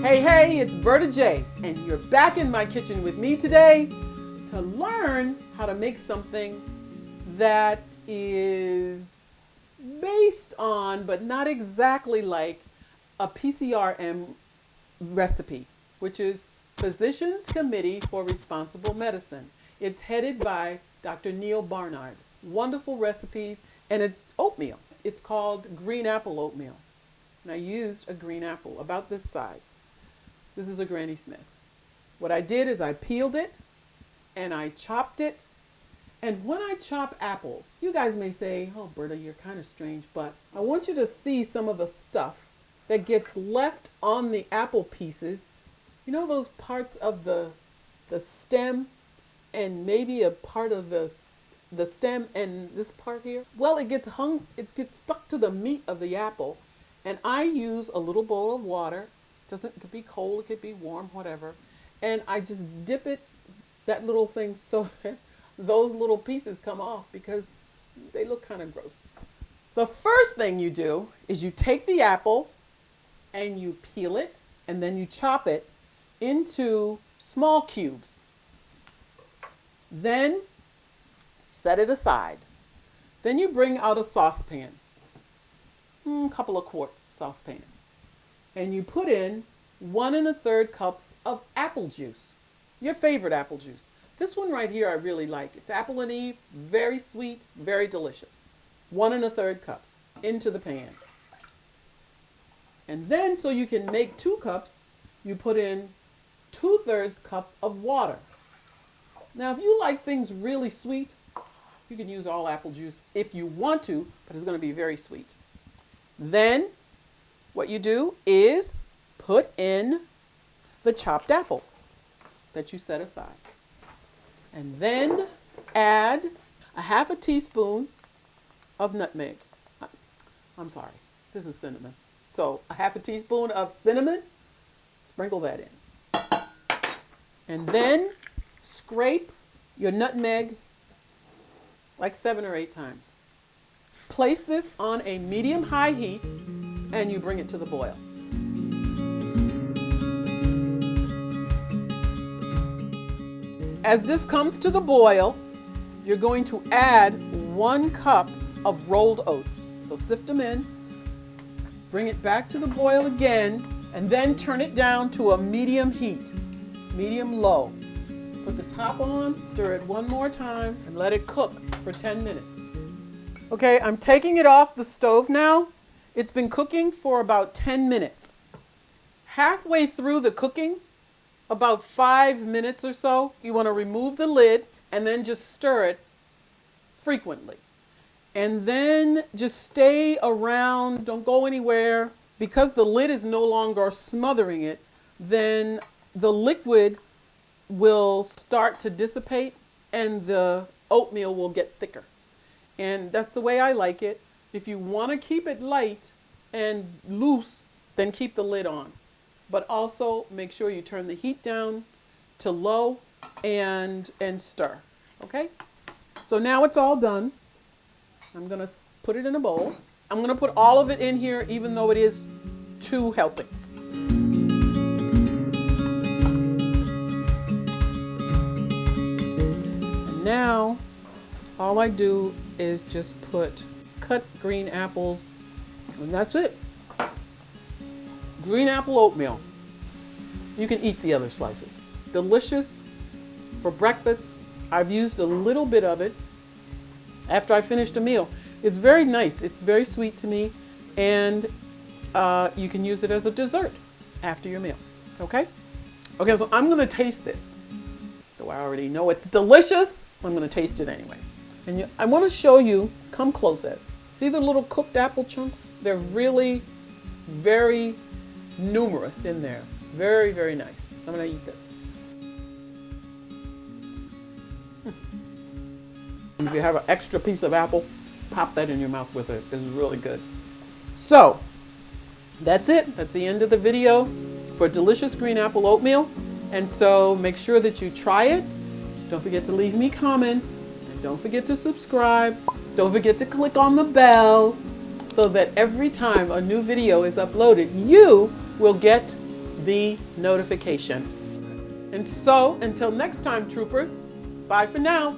Hey, it's Berta J, and you're back in my kitchen with me today to learn how to make something that is based on, but not exactly like, a PCRM recipe, which is Physicians Committee for Responsible Medicine. It's headed by Dr. Neil Barnard. Wonderful recipes, and it's oatmeal. It's called green apple oatmeal. And I used a green apple about this size. This is a Granny Smith. What I did is I peeled it and I chopped it. And when I chop apples, you guys may say, oh, Berta, you're kind of strange, but I want you to see some of the stuff that gets left on the apple pieces. You know those parts of the stem and maybe a part of the stem and this part here? Well, it gets stuck to the meat of the apple. And I use a little bowl of water. It could be cold, it could be warm, whatever. And I just dip that little thing so that those little pieces come off because they look kind of gross. The first thing you do is you take the apple and you peel it and then you chop it into small cubes. Then set it aside. Then you bring out a saucepan, a couple of quarts saucepan. And you put in 1 1/3 cups of apple juice, your favorite apple juice. This one right here I really like. It's Apple and Eve, very sweet, very delicious. 1 1/3 cups into the pan. And then so you can make 2 cups, you put in 2/3 cup of water. Now if you like things really sweet, you can use all apple juice if you want to, but it's going to be very sweet. Then what you do is put in the chopped apple that you set aside. And then add a 1/2 teaspoon of nutmeg. I'm sorry, this is cinnamon. So a 1/2 teaspoon of cinnamon, sprinkle that in. And then scrape your nutmeg like 7 or 8 times. Place this on a medium-high heat and you bring it to the boil. As this comes to the boil, you're going to add 1 cup of rolled oats. So sift them in, bring it back to the boil again, and then turn it down to a medium heat, medium-low. Put the top on, stir it one more time, and let it cook for 10 minutes. Okay, I'm taking it off the stove now. It's been cooking for about 10 minutes. Halfway through the cooking, about 5 minutes or so, you want to remove the lid and then just stir it frequently. And then just stay around, don't go anywhere. Because the lid is no longer smothering it, then the liquid will start to dissipate and the oatmeal will get thicker. And that's the way I like it. If you want to keep it light and loose, then keep the lid on. But also make sure you turn the heat down to low and stir. Okay? So now it's all done. I'm going to put it in a bowl. I'm going to put all of it in here even though it is 2 helpings. And now all I do is just cut green apples, and that's it. Green apple oatmeal. You can eat the other slices. Delicious for breakfast. I've used a little bit of it after I finished a meal. It's very nice. It's very sweet to me, and you can use it as a dessert after your meal. Okay? Okay, so I'm going to taste this. Though I already know it's delicious, I'm going to taste it anyway. And I want to show you, come close at it. See the little cooked apple chunks? They're really very numerous in there. Very, very nice. I'm going to eat this. If you have an extra piece of apple, pop that in your mouth with it. It's really good. So, that's it. That's the end of the video for delicious green apple oatmeal. And so make sure that you try it. Don't forget to leave me comments. And don't forget to subscribe. Don't forget to click on the bell so that every time a new video is uploaded, you will get the notification. And so, until next time, troopers, bye for now.